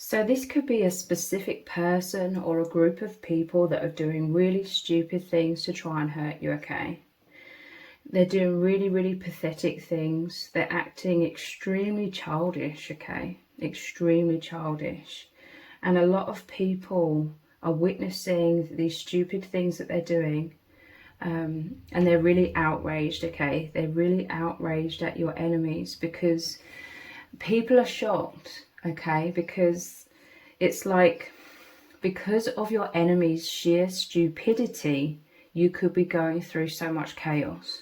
So this could be a specific person or a group of people that are doing really stupid things to try and hurt you, okay? They're doing really, really pathetic things. They're acting extremely childish, okay? Extremely childish. And a lot of people are witnessing these stupid things that they're doing. And they're really outraged, okay? They're really outraged at your enemies because people are shocked, okay? Because it's like, because of your enemy's sheer stupidity, you could be going through so much chaos.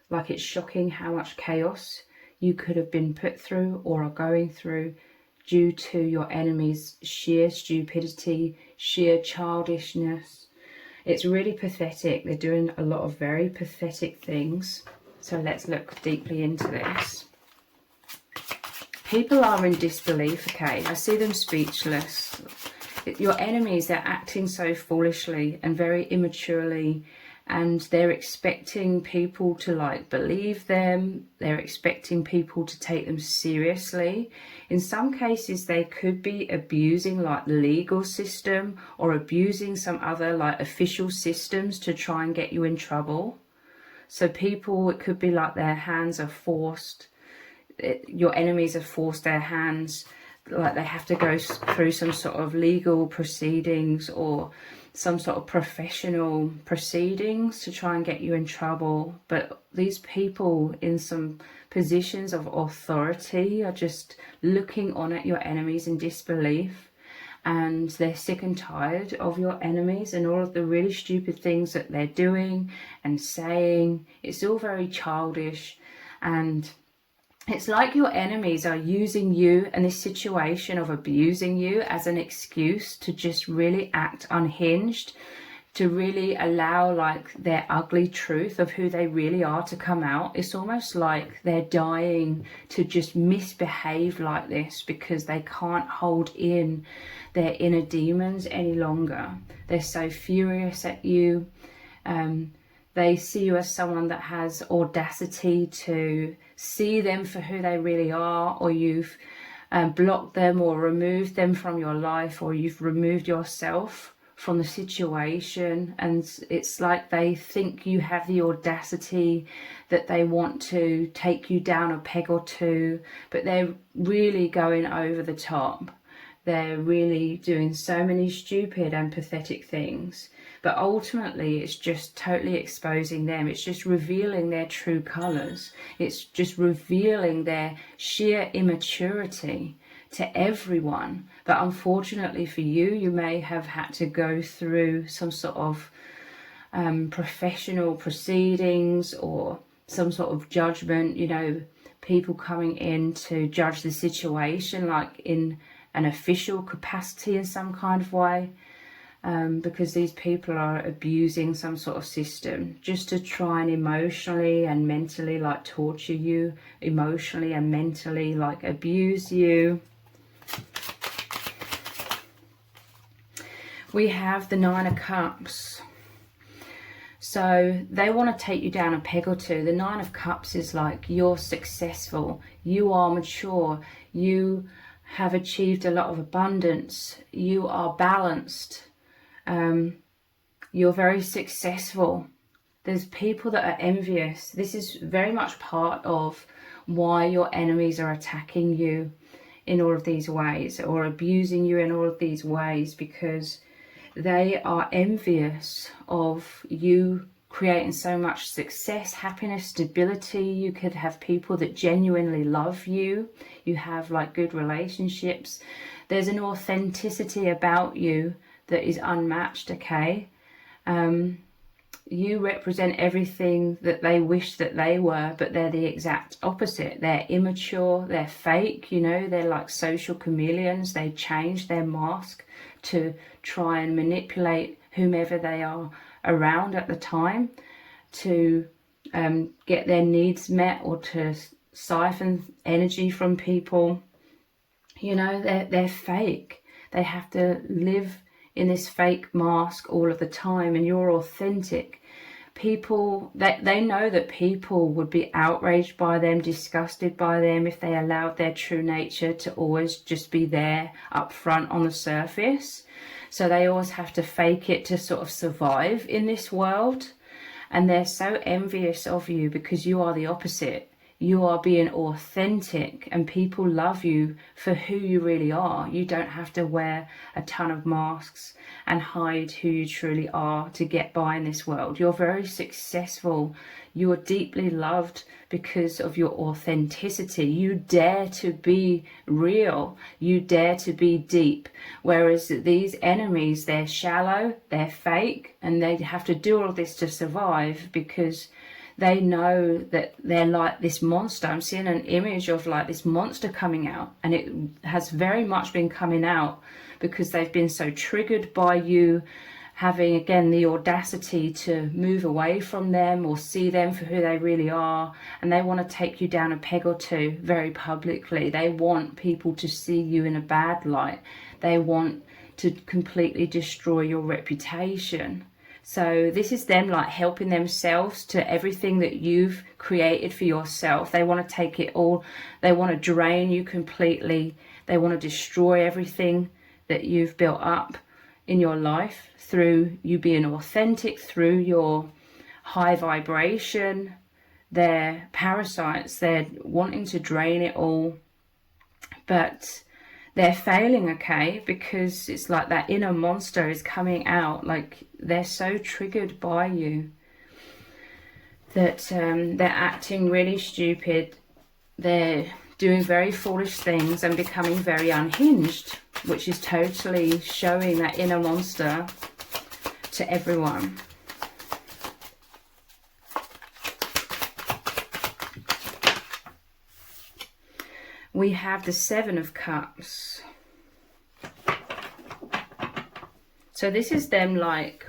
Like, it's shocking how much chaos you could have been put through or are going through due to your enemy's sheer stupidity, sheer childishness. It's really pathetic. They're doing a lot of very pathetic things. So let's look deeply into this. People are in disbelief, okay? I see them speechless. Your enemies, they're acting so foolishly and very immaturely, and they're expecting people to like believe them. They're expecting people to take them seriously. In some cases, they could be abusing like the legal system or abusing some other like official systems to try and get you in trouble. So people, it could be like their hands are forced. Your enemies have forced their hands, like they have to go through some sort of legal proceedings or some sort of professional proceedings to try and get you in trouble. But these people in some positions of authority are just looking on at your enemies in disbelief, and they're sick and tired of your enemies and all of the really stupid things that they're doing and saying. It's all very childish, and it's like your enemies are using you and this situation of abusing you as an excuse to just really act unhinged, to really allow like their ugly truth of who they really are to come out. It's almost like they're dying to just misbehave like this because they can't hold in their inner demons any longer. They're so furious at you. They see you as someone that has audacity to see them for who they really are, or you've blocked them or removed them from your life, or you've removed yourself from the situation. And it's like they think you have the audacity that they want to take you down a peg or two, but they're really going over the top. They're really doing so many stupid and pathetic things. But ultimately, it's just totally exposing them. It's just revealing their true colours. It's just revealing their sheer immaturity to everyone. But unfortunately for you, you may have had to go through some sort of professional proceedings or some sort of judgment, you know, people coming in to judge the situation like in an official capacity in some kind of way. Because these people are abusing some sort of system just to try and emotionally and mentally like torture you, emotionally and mentally like abuse you. We have the Nine of Cups. So they want to take you down a peg or two. The Nine of Cups is like, you're successful, you are mature, you have achieved a lot of abundance, you are balanced. You're very successful. There's people that are envious. This is very much part of why your enemies are attacking you in all of these ways or abusing you in all of these ways, because they are envious of you creating so much success, happiness, stability. You could have people that genuinely love you. You have like good relationships. There's an authenticity about you that is unmatched, okay? You represent everything that they wish that they were, but they're the exact opposite. They're immature, they're fake, you know, they're like social chameleons. They change their mask to try and manipulate whomever they are around at the time to get their needs met or to siphon energy from people. You know, they're fake. They have to live in this fake mask all of the time, and you're authentic. People, they know that people would be outraged by them, disgusted by them, if they allowed their true nature to always just be there up front on the surface. So they always have to fake it to sort of survive in this world. And they're so envious of you because you are the opposite. You are being authentic, and people love you for who you really are. You don't have to wear a ton of masks and hide who you truly are to get by in this world. You're very successful. You are deeply loved because of your authenticity. You dare to be real. You dare to be deep. Whereas these enemies, they're shallow, they're fake, and they have to do all this to survive because they know that they're like this monster. I'm seeing an image of like this monster coming out, and it has very much been coming out because they've been so triggered by you having, again, the audacity to move away from them or see them for who they really are. And they want to take you down a peg or two very publicly. They want people to see you in a bad light. They want to completely destroy your reputation. So this is them like helping themselves to everything that you've created for yourself. They want to take it all. They want to drain you completely. They want to destroy everything that you've built up in your life through you being authentic, through your high vibration. They're parasites. They're wanting to drain it all. But they're failing, okay, because it's like that inner monster is coming out. Like they're so triggered by you that they're acting really stupid. They're doing very foolish things and becoming very unhinged, which is totally showing that inner monster to everyone. We have the Seven of Cups. So this is them like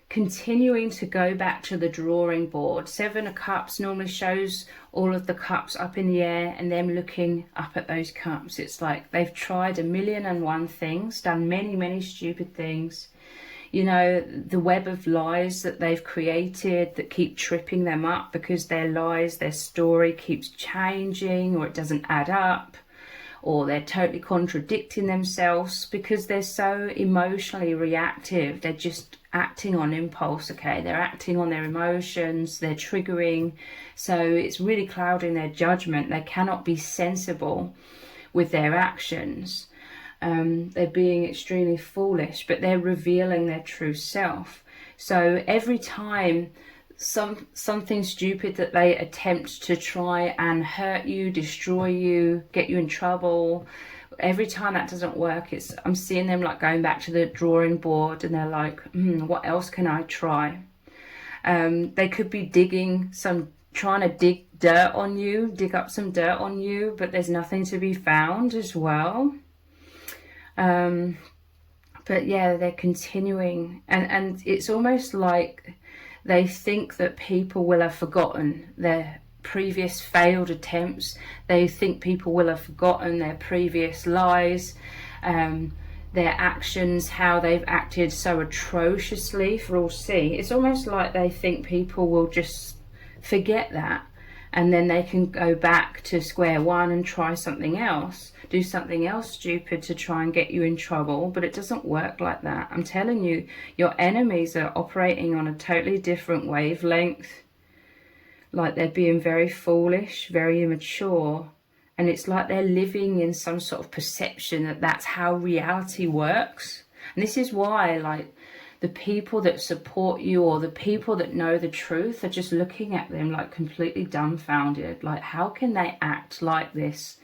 continuing to go back to the drawing board. Seven of Cups normally shows all of the cups up in the air and them looking up at those cups. It's like they've tried 1,000,001 things, done many, many stupid things. You know, the web of lies that they've created that keep tripping them up because their lies, their story keeps changing, or it doesn't add up, or they're totally contradicting themselves because they're so emotionally reactive. They're just acting on impulse, okay? They're acting on their emotions, they're triggering. So it's really clouding their judgment. They cannot be sensible with their actions. They're being extremely foolish, but they're revealing their true self. So every time something stupid that they attempt to try and hurt you, destroy you, get you in trouble, every time that doesn't work, I'm seeing them like going back to the drawing board, and they're like, what else can I try? They could be trying to dig dirt on you, dig up some dirt on you, but there's nothing to be found as well. But yeah, they're continuing, and it's almost like they think that people will have forgotten their previous failed attempts. They think people will have forgotten their previous lies, their actions, how they've acted so atrociously for all to see. It's almost like they think people will just forget that, and then they can go back to square one and try something else, do something else stupid to try and get you in trouble. But it doesn't work like that. I'm telling you, your enemies are operating on a totally different wavelength. Like they're being very foolish, very immature. And it's like they're living in some sort of perception that that's how reality works. And this is why, like, the people that support you or the people that know the truth are just looking at them like completely dumbfounded. Like, how can they act like this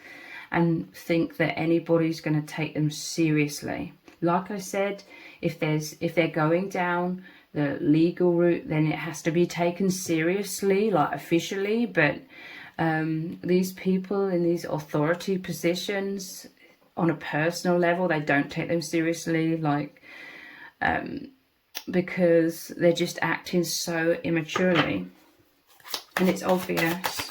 and think that anybody's going to take them seriously? Like I said, if they're going down the legal route, then it has to be taken seriously, like officially. But these people in these authority positions, on a personal level, they don't take them seriously, like because they're just acting so immaturely, and it's obvious.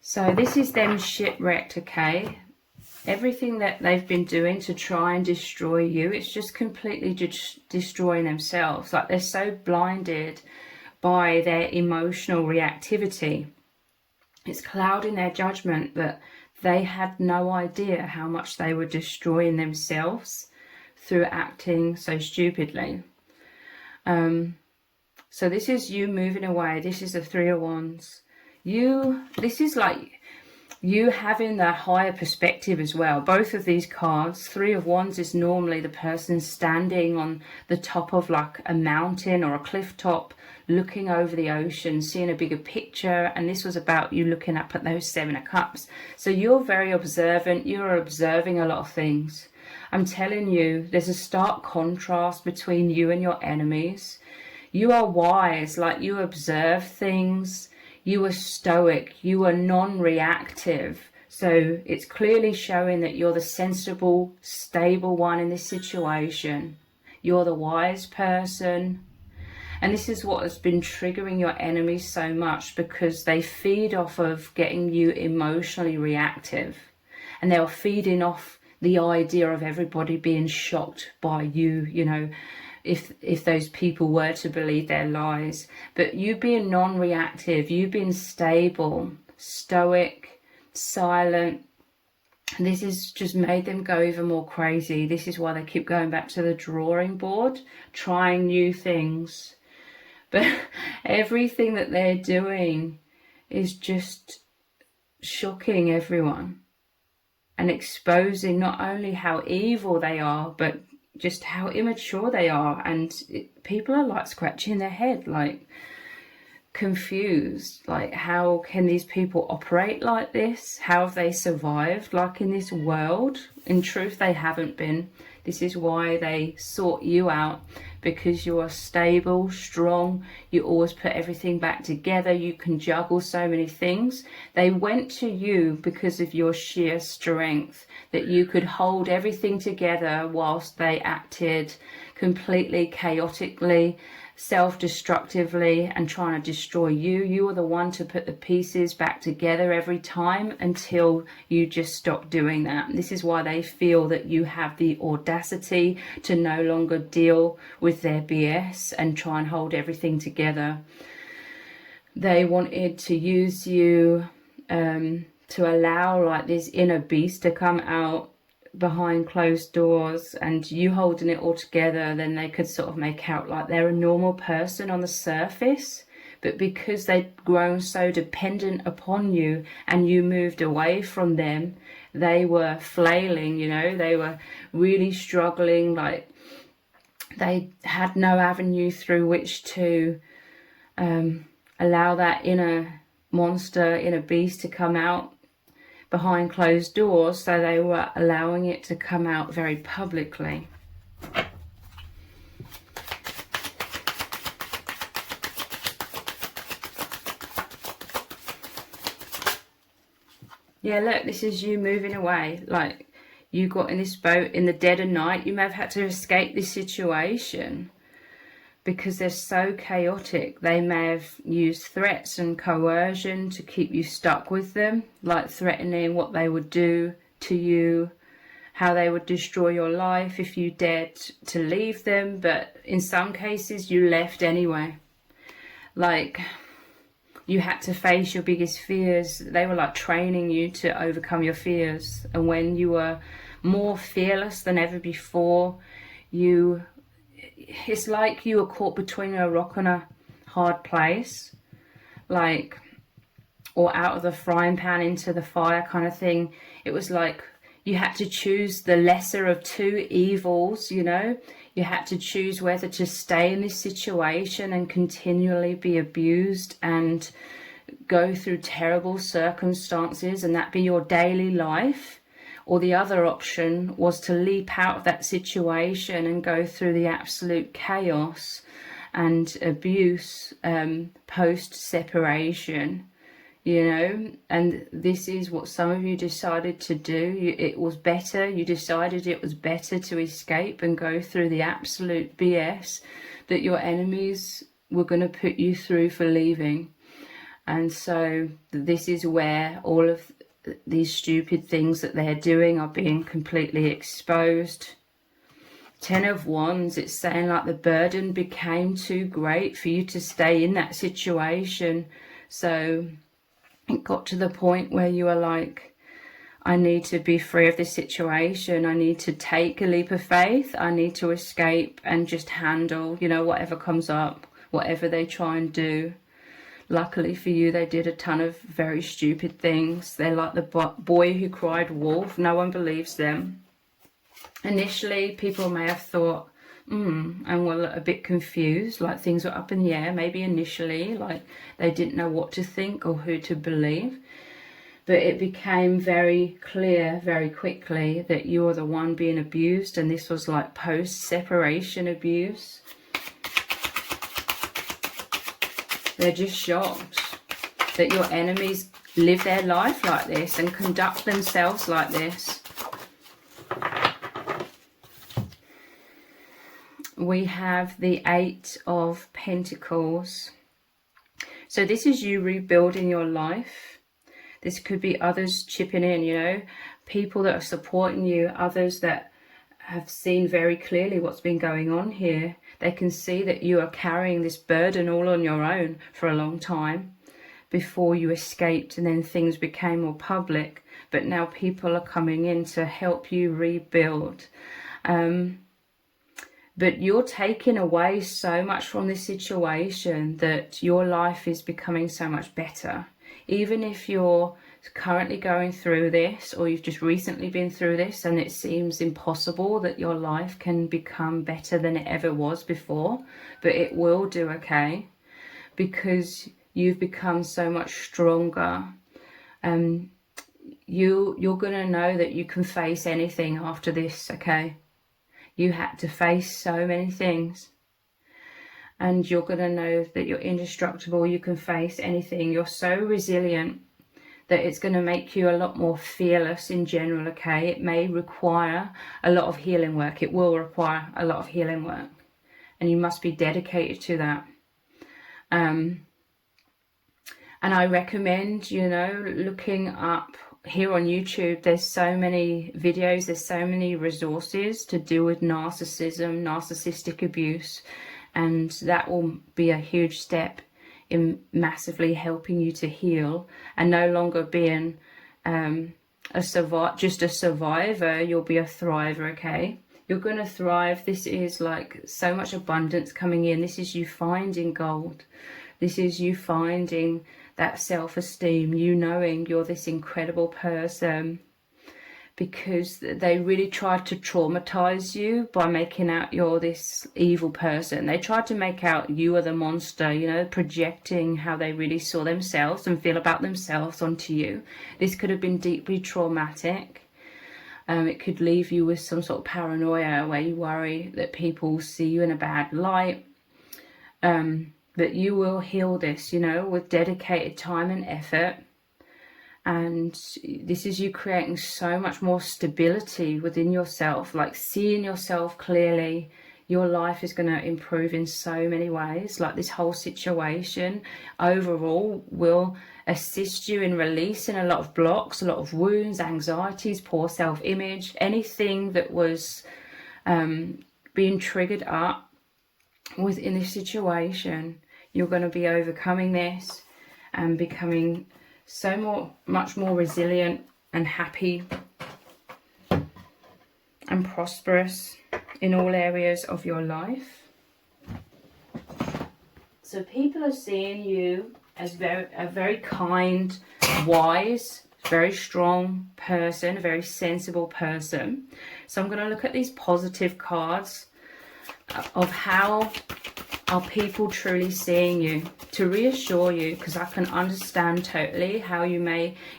So this is them shipwrecked, okay? Everything that they've been doing to try and destroy you, it's just completely destroying themselves. Like, they're so blinded by their emotional reactivity. It's clouding their judgment that they had no idea how much they were destroying themselves through acting so stupidly. So this is you moving away. This is the Three of Wands. This is like you having the higher perspective as well. Both of these cards, Three of Wands is normally the person standing on the top of like a mountain or a cliff top, looking over the ocean, seeing a bigger picture. And this was about you looking up at those Seven of Cups. So you're very observant. You're observing a lot of things. I'm telling you, there's a stark contrast between you and your enemies. You are wise, like you observe things. You are stoic, you are non-reactive. So it's clearly showing that you're the sensible, stable one in this situation. You're the wise person. And this is what has been triggering your enemies so much, because they feed off of getting you emotionally reactive. And they're feeding off the idea of everybody being shocked by you, you know, if those people were to believe their lies. But you being non-reactive, you being stable, stoic, silent, this has just made them go even more crazy. This is why they keep going back to the drawing board, trying new things. But everything that they're doing is just shocking everyone and exposing not only how evil they are, but just how immature they are. And people are like scratching their head, like confused, like how can these people operate like this? How have they survived like in this world? In truth, they haven't been. This is why they sought you out, because you are stable, strong, you always put everything back together, you can juggle so many things. They went to you because of your sheer strength, that you could hold everything together whilst they acted completely chaotically, self-destructively, and trying to destroy you. You were the one to put the pieces back together every time until you just stopped doing that. This is why they feel that you have the audacity to no longer deal with their BS and try and hold everything together. They wanted to use you to allow like this inner beast to come out behind closed doors, and you holding it all together. Then they could sort of make out like they're a normal person on the surface, but because they'd grown so dependent upon you and you moved away from them, they were flailing, you know, they were really struggling, like they had no avenue through which to allow that inner monster, inner beast to come out behind closed doors, so they were allowing it to come out very publicly. Yeah, look, this is you moving away. Like, you got in this boat in the dead of night. You may have had to escape this situation because they're so chaotic. They may have used threats and coercion to keep you stuck with them, like threatening what they would do to you, how they would destroy your life if you dared to leave them. But in some cases, you left anyway. Like, you had to face your biggest fears. They were like training you to overcome your fears. And when you were more fearless than ever before, it's like you were caught between a rock and a hard place, like, or out of the frying pan into the fire kind of thing. It was like you had to choose the lesser of two evils, you know. You had to choose whether to stay in this situation and continually be abused and go through terrible circumstances and that be your daily life, or the other option was to leap out of that situation and go through the absolute chaos and abuse post-separation, you know. And this is what some of you decided to do. It was better. You decided it was better to escape and go through the absolute BS that your enemies were going to put you through for leaving. And so this is where all of these stupid things that they're doing are being completely exposed. 10 of Wands, it's saying like the burden became too great for you to stay in that situation. So it got to the point where you were like, I need to be free of this situation. I need to take a leap of faith. I need to escape and just handle, you know, whatever comes up, whatever they try and do. Luckily for you, they did a ton of very stupid things. They're like the boy who cried wolf. No one believes them. Initially, people may have thought, and were a bit confused, like things were up in the air, maybe initially, like they didn't know what to think or who to believe. But it became very clear very quickly that you're the one being abused, and this was like post-separation abuse. They're just shocked that your enemies live their life like this and conduct themselves like this. We have the 8 of Pentacles. So this is you rebuilding your life. This could be others chipping in, you know, people that are supporting you, others that have seen very clearly what's been going on here. They can see that you are carrying this burden all on your own for a long time before you escaped, and then things became more public. But now people are coming in to help you rebuild. But you're taking away so much from this situation that your life is becoming so much better. Even if you're currently going through this, or you've just recently been through this and it seems impossible that your life can become better than it ever was before, but it will do, okay? Because you've become so much stronger. You're going to know that you can face anything after this, okay? You had to face so many things, and you're going to know that you're indestructible. You can face anything. You're so resilient that it's going to make you a lot more fearless in general, okay? It may require a lot of healing work. It will require a lot of healing work, and you must be dedicated to that. And I recommend, you know, looking up here on YouTube. There's so many videos, there's so many resources to deal with narcissism, narcissistic abuse, and that will be a huge step in massively helping you to heal and no longer being just a survivor. You'll be a thriver, okay? You're going to thrive. This is like so much abundance coming in. This is you finding gold. This is you finding that self-esteem, you knowing you're this incredible person, because they really tried to traumatize you by making out you're this evil person. They tried to make out you are the monster, you know, projecting how they really saw themselves and feel about themselves onto you. This could have been deeply traumatic. It could leave you with some sort of paranoia where you worry that people see you in a bad light. But you will heal this, you know, with dedicated time and effort. And this is you creating so much more stability within yourself, like seeing yourself clearly. Your life is going to improve in so many ways. Like this whole situation overall will assist you in releasing a lot of blocks, a lot of wounds, anxieties, poor self-image, anything that was being triggered up within this situation. You're going to be overcoming this and becoming much more resilient and happy and prosperous in all areas of your life. So people are seeing you as a very kind, wise, very strong person, a very sensible person. So I'm going to look at these positive cards of how are people truly seeing you, to reassure you, because I can understand totally how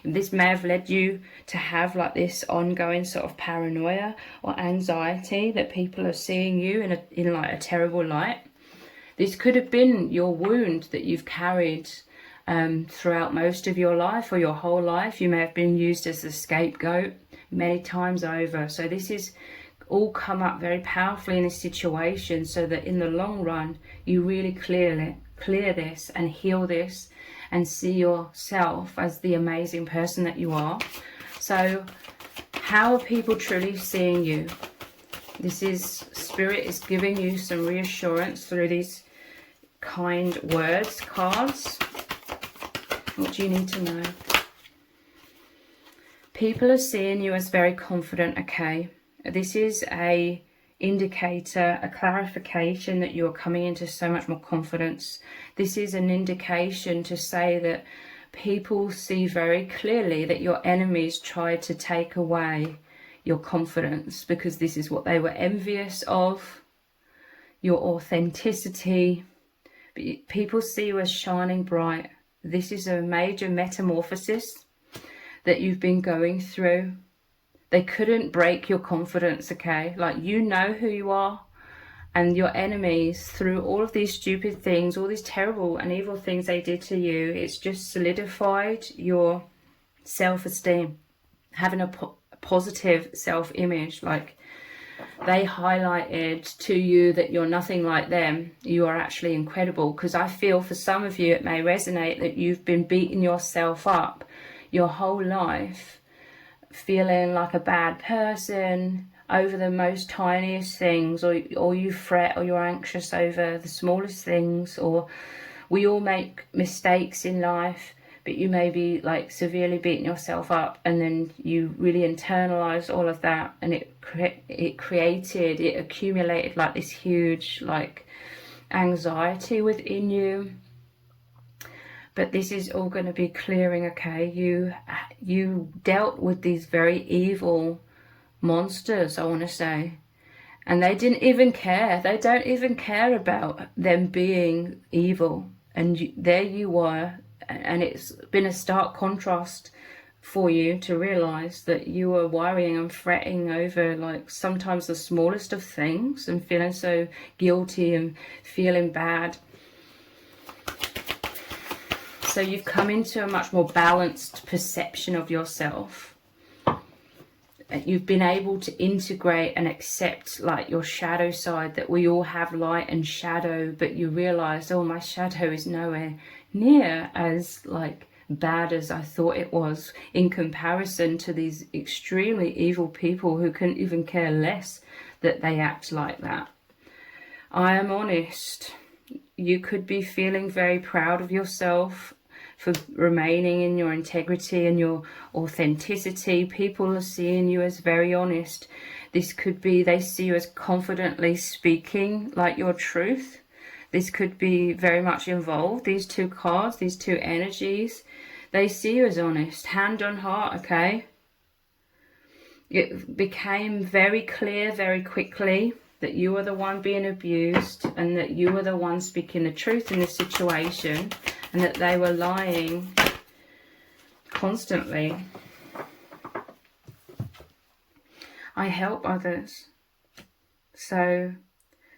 this may have led you to have like this ongoing sort of paranoia or anxiety that people are seeing you in like a terrible light. This could have been your wound that you've carried throughout most of your life or your whole life. You may have been used as a scapegoat many times over. So this is all come up very powerfully in this situation, so that in the long run you really clear this and heal this and see yourself as the amazing person that you are. So how are people truly seeing you? This is Spirit is giving you some reassurance through these kind words cards. What do you need to know? People are seeing you as very confident, okay? This is a indicator, a clarification that you're coming into so much more confidence. This is an indication to say that people see very clearly that your enemies tried to take away your confidence, because this is what they were envious of, your authenticity. People see you as shining bright. This is a major metamorphosis that you've been going through. They couldn't break your confidence, okay? Like, you know who you are, and your enemies, through all of these stupid things, all these terrible and evil things they did to you, it's just solidified your self-esteem, having a positive self-image. Like, they highlighted to you that you're nothing like them. You are actually incredible. Because I feel for some of you it may resonate that you've been beating yourself up your whole life, feeling like a bad person over the most tiniest things, or you fret or you're anxious over the smallest things. Or we all make mistakes in life, but you may be like severely beating yourself up, and then you really internalize all of that, and it accumulated like this huge like anxiety within you. But this is all going to be clearing, okay? You dealt with these very evil monsters, I want to say, and they didn't even care. They don't even care about them being evil, and there you were. And it's been a stark contrast for you to realize that you were worrying and fretting over like sometimes the smallest of things, and feeling so guilty and feeling bad. So you've come into a much more balanced perception of yourself. You've been able to integrate and accept like your shadow side, that we all have light and shadow, but you realize, oh, my shadow is nowhere near as like bad as I thought it was, in comparison to these extremely evil people who couldn't even care less that they act like that. I am honest. You could be feeling very proud of yourself for remaining in your integrity and your authenticity. People are seeing you as very honest. This could be they see you as confidently speaking like your truth. This could be very much involved. These two cards, these two energies, they see you as honest. Hand on heart, okay? It became very clear very quickly that you were the one being abused, and that you were the one speaking the truth in this situation, and that they were lying constantly. I help others. So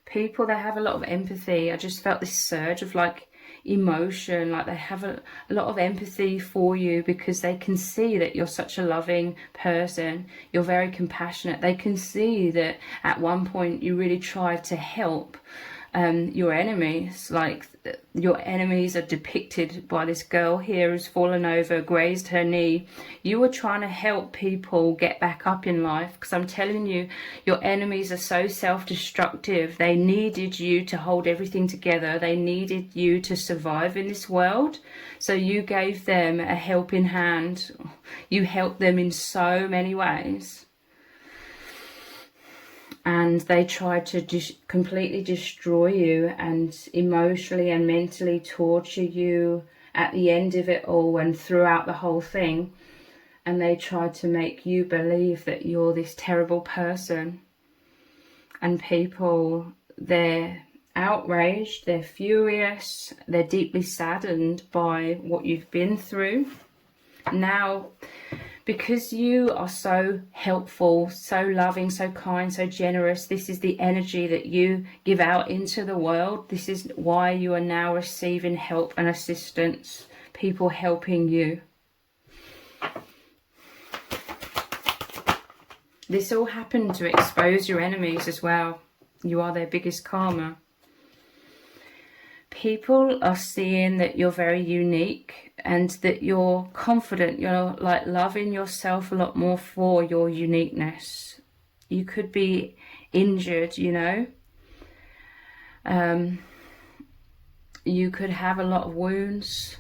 people, they have a lot of empathy. I just felt this surge of like emotion, like they have a lot of empathy for you, because they can see that you're such a loving person. You're very compassionate. They can see that at one point you really tried to help your enemies. Like, your enemies are depicted by this girl here who's fallen over, grazed her knee. You were trying to help people get back up in life, because I'm telling you, your enemies are so self-destructive. They needed you to hold everything together. They needed you to survive in this world. So you gave them a helping hand. You helped them in so many ways. And they tried to just completely destroy you and emotionally and mentally torture you at the end of it all and throughout the whole thing. And they tried to make you believe that you're this terrible person. And people, they're outraged, they're furious, they're deeply saddened by what you've been through. Now, because you are so helpful, so loving, so kind, so generous, this is the energy that you give out into the world. This is why you are now receiving help and assistance, people helping you. This all happened to expose your enemies as well. You are their biggest karma. people are seeing that you're very unique and that you're confident. You're like loving yourself a lot more for your uniqueness. You could be injured, you know. You could have a lot of wounds,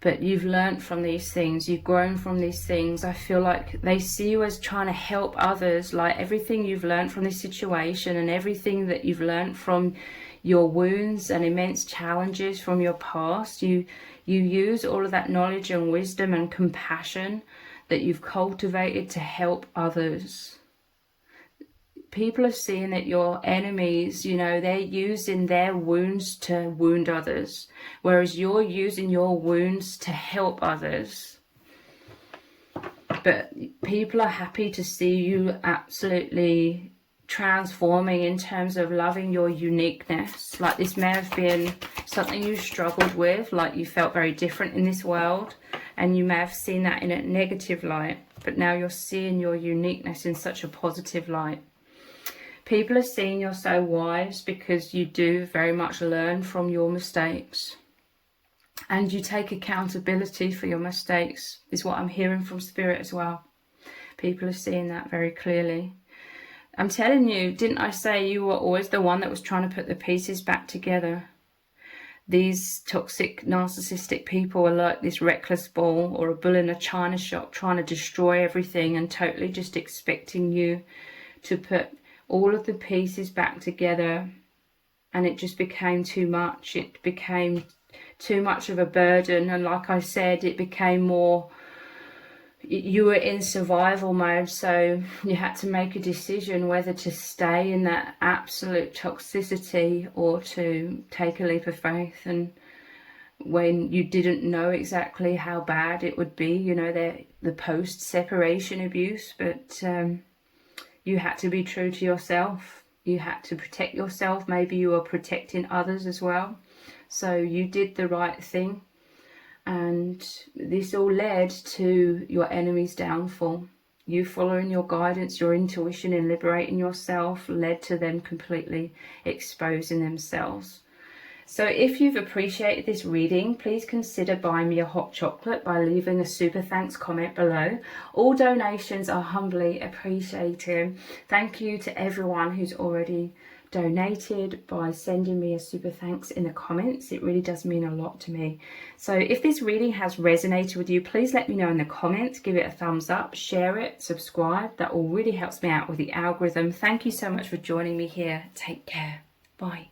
but you've learned from these things, you've grown from these things. I feel like they see you as trying to help others, like everything you've learned from this situation and everything that you've learned from your wounds and immense challenges from your past, you use all of that knowledge and wisdom and compassion that you've cultivated to help others. People are seeing that your enemies, you know, they're using their wounds to wound others, whereas you're using your wounds to help others. But people are happy to see you absolutely transforming in terms of loving your uniqueness. Like this may have been something you struggled with, like you felt very different in this world, and you may have seen that in a negative light, but now you're seeing your uniqueness in such a positive light. People are seeing you're so wise because you do very much learn from your mistakes. And you take accountability for your mistakes, is what I'm hearing from Spirit as well. People are seeing that very clearly. I'm telling you, didn't I say you were always the one that was trying to put the pieces back together? These toxic, narcissistic people are like this reckless bull or a bull in a china shop trying to destroy everything and totally just expecting you to put all of the pieces back together, and it just became too much. It became too much of a burden, and like I said, it became more, you were in survival mode, so you had to make a decision whether to stay in that absolute toxicity or to take a leap of faith. And when you didn't know exactly how bad it would be, you know, the post-separation abuse, but you had to be true to yourself. You had to protect yourself. Maybe you were protecting others as well. So you did the right thing. And this all led to your enemy's downfall. You following your guidance, your intuition, and liberating yourself led to them completely exposing themselves. So if you've appreciated this reading, please consider buying me a hot chocolate by leaving a super thanks comment below. All donations are humbly appreciated. Thank you to everyone who's already donated by sending me a super thanks in the comments. It really does mean a lot to me. So if this reading has resonated with you, please let me know in the comments. Give it a thumbs up, share it, subscribe. That all really helps me out with the algorithm. Thank you so much for joining me here. Take care. Bye.